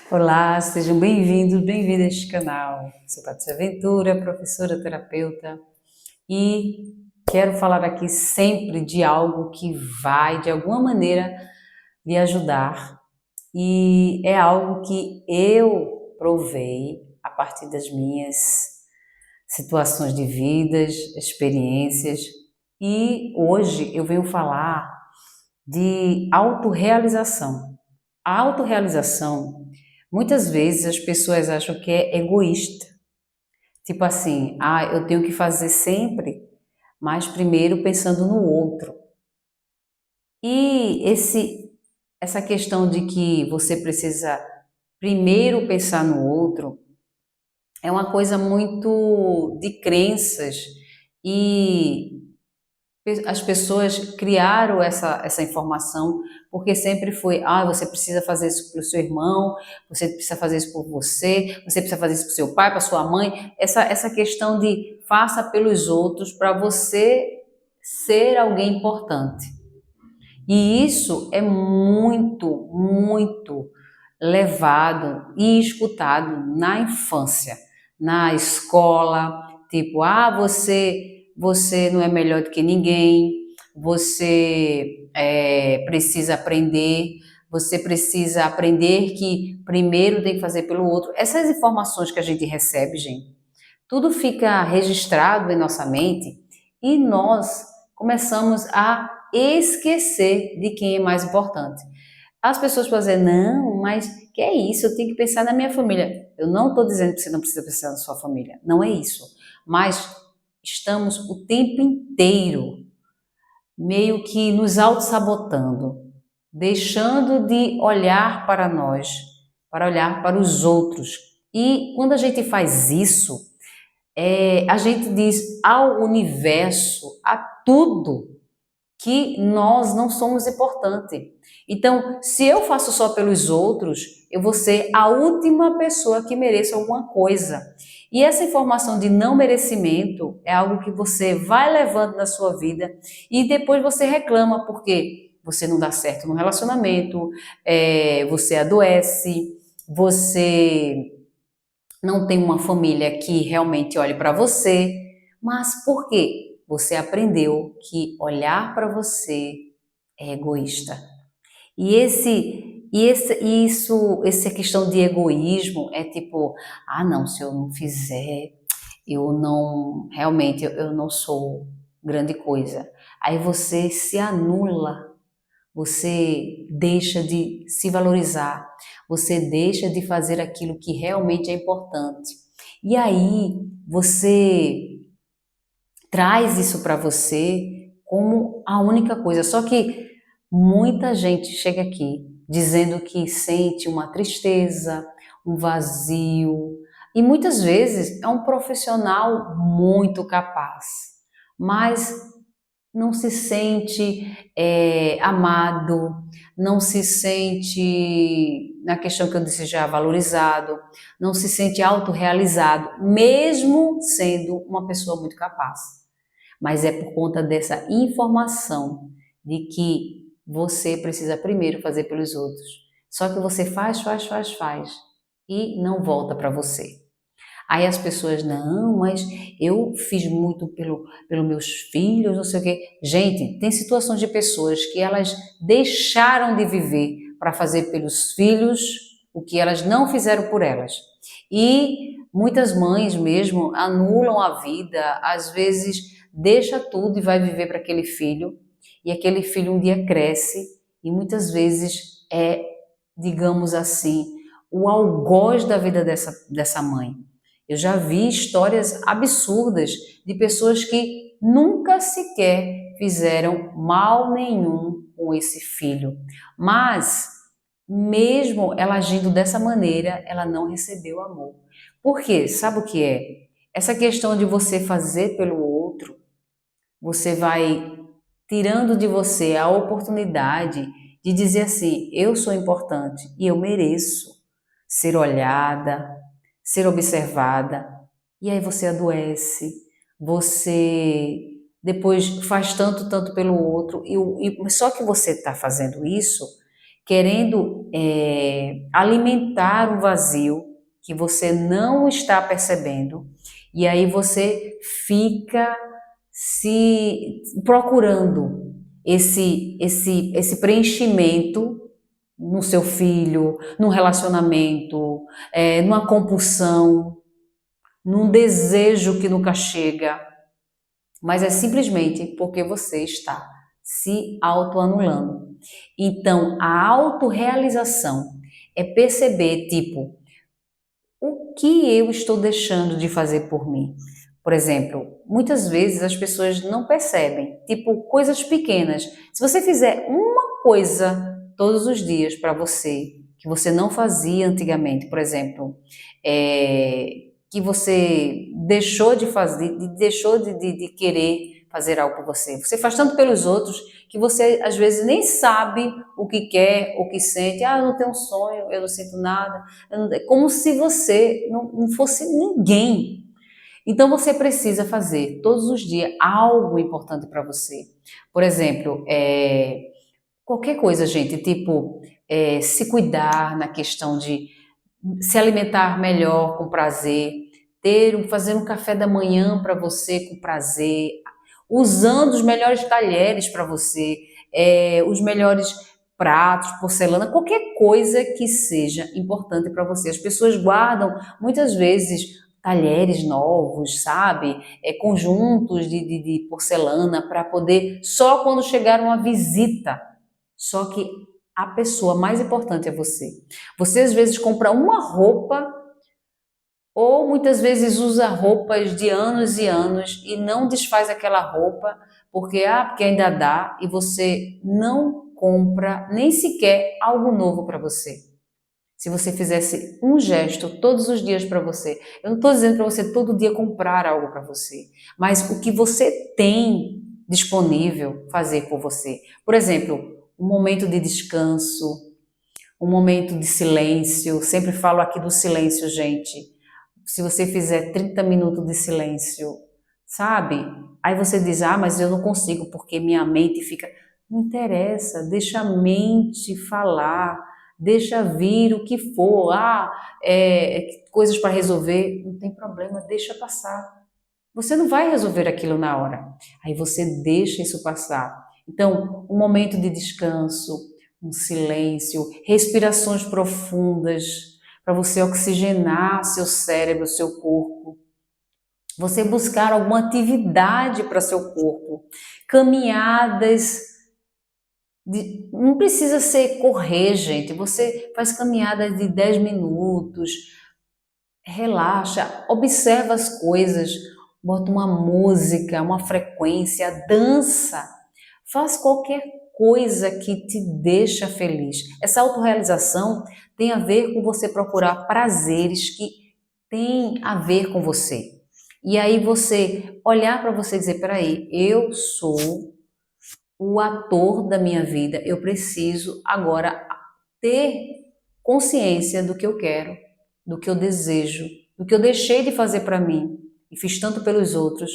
Olá, sejam bem-vindos, bem-vindas a este canal. Sou Patrícia Ventura, professora terapeuta, e quero falar aqui sempre de algo que vai, de alguma maneira, lhe ajudar. E é algo que eu provei a partir das minhas situações de vidas, experiências, e hoje eu venho falar de autorrealização. A autorrealização, muitas vezes as pessoas acham que é egoísta. Tipo assim, eu tenho que fazer sempre, mas primeiro pensando no outro. E essa questão de que você precisa primeiro pensar no outro é uma coisa muito de crenças, e as pessoas criaram essa informação porque sempre foi, você precisa fazer isso para o seu irmão, você precisa fazer isso por você, você precisa fazer isso para o seu pai, para sua mãe, essa questão de faça pelos outros para você ser alguém importante. E isso é muito, muito levado e escutado na infância, na escola, tipo, você não é melhor do que ninguém, você precisa aprender, você precisa aprender que primeiro tem que fazer pelo outro. Essas informações que a gente recebe, gente, tudo fica registrado em nossa mente e nós começamos a esquecer de quem é mais importante. As pessoas podem dizer, não, mas que é isso, eu tenho que pensar na minha família. Eu não estou dizendo que você não precisa pensar na sua família, não é isso. Mas estamos o tempo inteiro meio que nos auto-sabotando, deixando de olhar para nós, para olhar para os outros. E quando a gente faz isso, a gente diz ao universo, a tudo, que nós não somos importantes. Então, se eu faço só pelos outros, eu vou ser a última pessoa que mereça alguma coisa. E essa informação de não merecimento é algo que você vai levando na sua vida e depois você reclama porque você não dá certo no relacionamento, você adoece, você não tem uma família que realmente olhe para você. Mas por quê? Você aprendeu que olhar para você é egoísta. E essa questão de egoísmo é tipo, não, se eu não fizer, eu não, realmente, eu não sou grande coisa. Aí você se anula, você deixa de se valorizar, você deixa de fazer aquilo que realmente é importante. E aí você traz isso para você como a única coisa. Só que muita gente chega aqui dizendo que sente uma tristeza, um vazio, e muitas vezes é um profissional muito capaz, mas não se sente amado, não se sente, na questão que eu disse já, valorizado, não se sente autorrealizado, mesmo sendo uma pessoa muito capaz. Mas é por conta dessa informação de que você precisa primeiro fazer pelos outros. Só que você faz e não volta para você. Aí as pessoas, não, mas eu fiz muito pelos meus filhos, não sei o quê. Gente, tem situações de pessoas que elas deixaram de viver para fazer pelos filhos o que elas não fizeram por elas. E muitas mães mesmo anulam a vida, às vezes deixa tudo e vai viver para aquele filho, e aquele filho um dia cresce e muitas vezes digamos assim, o algoz da vida dessa mãe. Eu já vi histórias absurdas de pessoas que nunca sequer fizeram mal nenhum com esse filho, mas mesmo ela agindo dessa maneira, ela não recebeu amor. Por quê? Sabe o que é? Essa questão de você fazer pelo outro, você vai tirando de você a oportunidade de dizer assim, eu sou importante e eu mereço ser olhada, ser observada. E aí você adoece, você depois faz tanto pelo outro, e só que você está fazendo isso querendo alimentar um vazio que você não está percebendo, e aí você fica se procurando esse preenchimento no seu filho, num relacionamento, numa compulsão, num desejo que nunca chega, mas é simplesmente porque você está se autoanulando. Então, a autorrealização é perceber, tipo, o que eu estou deixando de fazer por mim? Por exemplo, muitas vezes as pessoas não percebem, tipo, coisas pequenas. Se você fizer uma coisa todos os dias para você, que você não fazia antigamente, por exemplo, que você deixou de fazer, deixou de querer fazer algo por você. Você faz tanto pelos outros que você às vezes nem sabe o que quer, o que sente. Ah, eu não tenho um sonho, eu não sinto nada. É como se você não fosse ninguém. Então você precisa fazer todos os dias algo importante para você. Por exemplo, qualquer coisa, gente, tipo se cuidar na questão de se alimentar melhor com prazer, fazer um café da manhã para você com prazer, usando os melhores talheres para você, os melhores pratos, porcelana, qualquer coisa que seja importante para você. As pessoas guardam muitas vezes talheres novos, sabe? Conjuntos de porcelana para poder, só quando chegar uma visita. Só que a pessoa mais importante é você. Você às vezes compra uma roupa ou muitas vezes usa roupas de anos e anos e não desfaz aquela roupa porque ainda dá e você não compra nem sequer algo novo para você. Se você fizesse um gesto todos os dias para você, eu não estou dizendo para você todo dia comprar algo para você, mas o que você tem disponível fazer por você. Por exemplo, um momento de descanso, um momento de silêncio. Sempre falo aqui do silêncio, gente. Se você fizer 30 minutos de silêncio, sabe? Aí você diz, ah, mas eu não consigo porque minha mente fica. Não interessa, deixa a mente falar, deixa vir o que for. Ah, coisas para resolver, não tem problema, deixa passar. Você não vai resolver aquilo na hora. Aí você deixa isso passar. Então, um momento de descanso, um silêncio, respirações profundas, para você oxigenar seu cérebro, seu corpo. Você buscar alguma atividade para seu corpo. Caminhadas. Não precisa ser correr, gente. Você faz caminhadas de 10 minutos. Relaxa, observa as coisas. Bota uma música, uma frequência, dança. Faz qualquer coisa que te deixa feliz. Essa autorrealização tem a ver com você procurar prazeres que têm a ver com você. E aí você olhar para você e dizer, peraí, eu sou o ator da minha vida, eu preciso agora ter consciência do que eu quero, do que eu desejo, do que eu deixei de fazer para mim e fiz tanto pelos outros.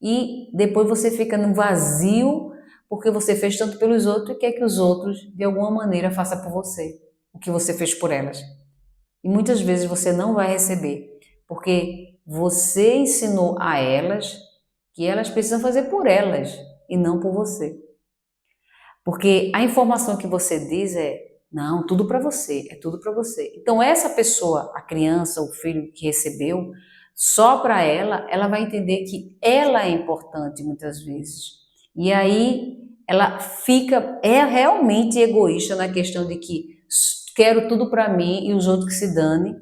E depois você fica no vazio porque você fez tanto pelos outros e quer que os outros, de alguma maneira, façam por você o que você fez por elas. E muitas vezes você não vai receber, porque você ensinou a elas que elas precisam fazer por elas e não por você. Porque a informação que você diz não, tudo para você, é tudo para você. Então essa pessoa, a criança, o filho que recebeu, só para ela vai entender que ela é importante muitas vezes. E aí ela é realmente egoísta na questão de que quero tudo para mim e os outros que se dane.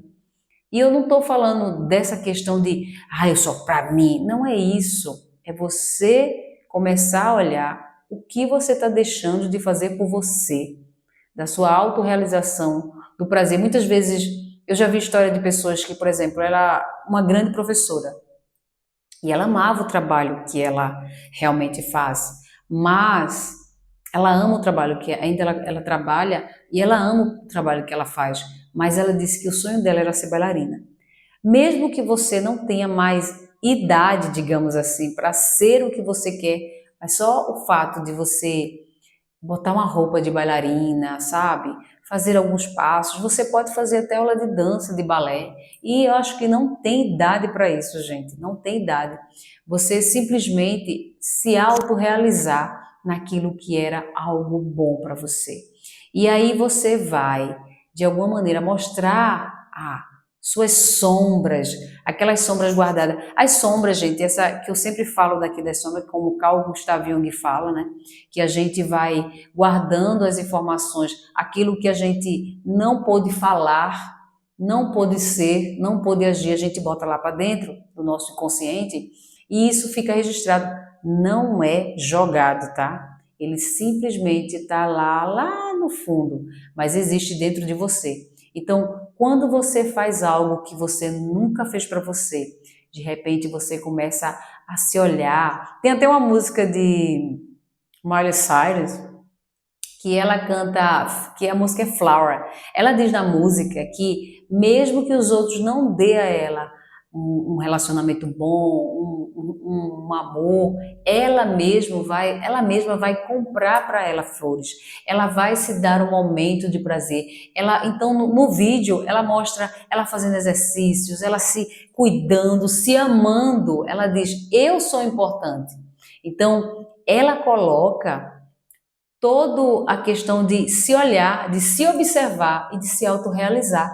E eu não estou falando dessa questão de, eu só para mim. Não é isso. É você começar a olhar o que você está deixando de fazer por você, da sua autorrealização, do prazer. Muitas vezes eu já vi história de pessoas que, por exemplo, ela é uma grande professora e ela amava o trabalho que ela realmente faz, mas ela ama o trabalho que ainda ela trabalha e ela ama o trabalho que ela faz, mas ela disse que o sonho dela era ser bailarina. Mesmo que você não tenha mais idade, digamos assim, para ser o que você quer, mas só o fato de você botar uma roupa de bailarina, sabe? Fazer alguns passos. Você pode fazer até aula de dança, de balé. E eu acho que não tem idade para isso, gente. Não tem idade. Você simplesmente se autorrealizar naquilo que era algo bom para você. E aí você vai, de alguma maneira, mostrar suas sombras, aquelas sombras guardadas. As sombras, gente, essa que eu sempre falo daqui das sombras, como o Carl Gustav Jung fala, né? Que a gente vai guardando as informações, aquilo que a gente não pôde falar, não pôde ser, não pôde agir, a gente bota lá para dentro do nosso inconsciente e isso fica registrado. Não é jogado, tá? Ele simplesmente está lá no fundo, mas existe dentro de você. Então, quando você faz algo que você nunca fez para você, de repente você começa a se olhar. Tem até uma música de Miley Cyrus, que ela canta, que a música é Flower. Ela diz na música que mesmo que os outros não dê a ela um relacionamento bom, um amor, ela mesma vai comprar para ela flores. Ela vai se dar um momento de prazer. Ela, então no vídeo ela mostra ela fazendo exercícios, ela se cuidando, se amando. Ela diz: "Eu sou importante". Então ela coloca toda a questão de se olhar, de se observar e de se autorrealizar,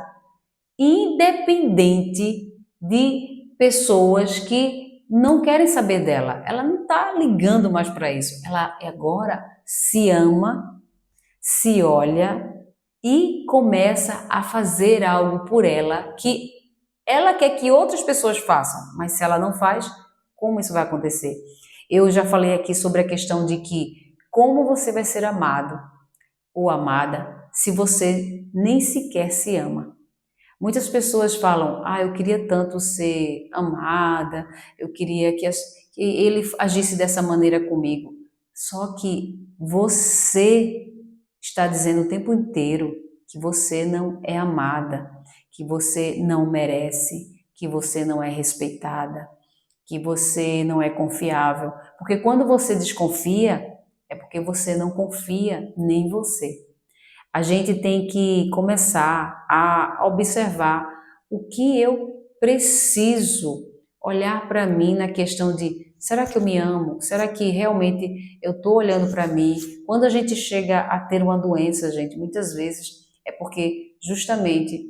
independente de pessoas que não querem saber dela. Ela não está ligando mais para isso. Ela agora se ama, se olha e começa a fazer algo por ela que ela quer que outras pessoas façam, mas se ela não faz, como isso vai acontecer? Eu já falei aqui sobre a questão de que como você vai ser amado ou amada se você nem sequer se ama. Muitas pessoas falam: "Ah, eu queria tanto ser amada, eu queria que ele agisse dessa maneira comigo". Só que você está dizendo o tempo inteiro que você não é amada, que você não merece, que você não é respeitada, que você não é confiável. Porque quando você desconfia, é porque você não confia nem em você. A gente tem que começar a observar o que eu preciso olhar para mim na questão de: será que eu me amo? Será que realmente eu estou olhando para mim? Quando a gente chega a ter uma doença, gente, muitas vezes é porque justamente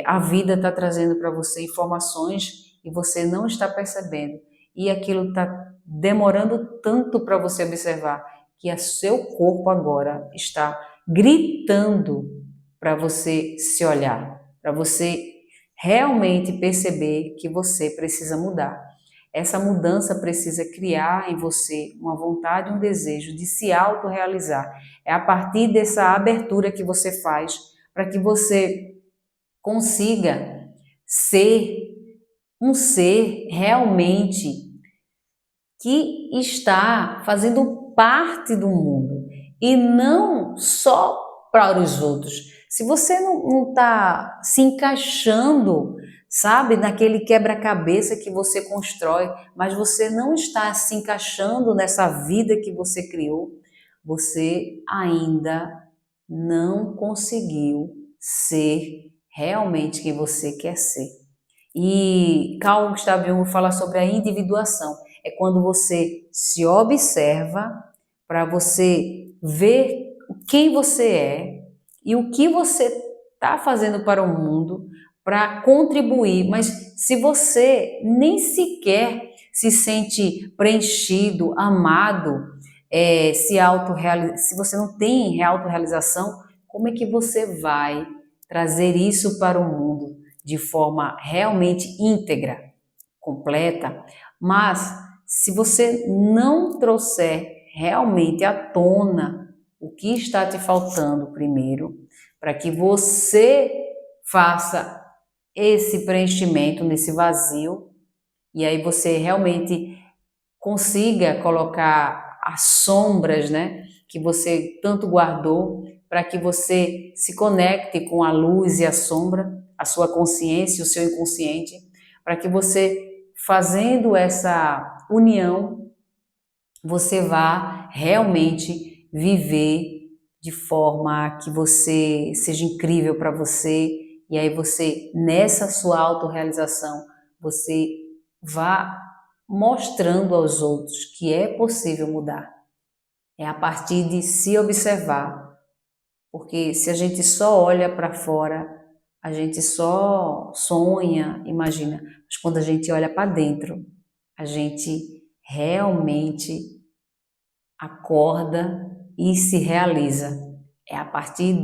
a vida está trazendo para você informações e você não está percebendo. E aquilo está demorando tanto para você observar que o seu corpo agora está gritando para você se olhar, para você realmente perceber que você precisa mudar. Essa mudança precisa criar em você uma vontade, um desejo de se autorrealizar. É a partir dessa abertura que você faz para que você consiga ser um ser realmente que está fazendo parte do mundo e não só para os outros. Se você não está se encaixando, sabe, naquele quebra-cabeça que você constrói, mas você não está se encaixando nessa vida que você criou, você ainda não conseguiu ser realmente quem você quer ser. E Carl Gustav Jung fala sobre a individuação. É quando você se observa para você ver quem você é e o que você está fazendo para o mundo para contribuir. Mas se você nem sequer se sente preenchido, amado, se você não tem autorrealização, como é que você vai trazer isso para o mundo de forma realmente íntegra, completa? Mas se você não trouxer realmente à tona o que está te faltando primeiro, para que você faça esse preenchimento nesse vazio, e aí você realmente consiga colocar as sombras, né, que você tanto guardou, para que você se conecte com a luz e a sombra, a sua consciência, o seu inconsciente, para que você, fazendo essa união, você vá realmente viver de forma que você seja incrível para você, e aí você, nessa sua autorrealização, você vá mostrando aos outros que é possível mudar. É a partir de se observar, porque se a gente só olha para fora, a gente só sonha, imagina, mas quando a gente olha para dentro, a gente realmente acorda e se realiza. É a partir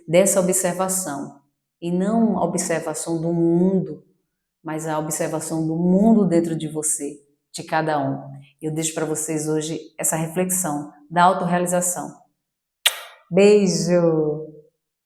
dessa observação, e não a observação do mundo, mas a observação do mundo dentro de você, de cada um. Eu deixo para vocês hoje essa reflexão da autorrealização. Beijo!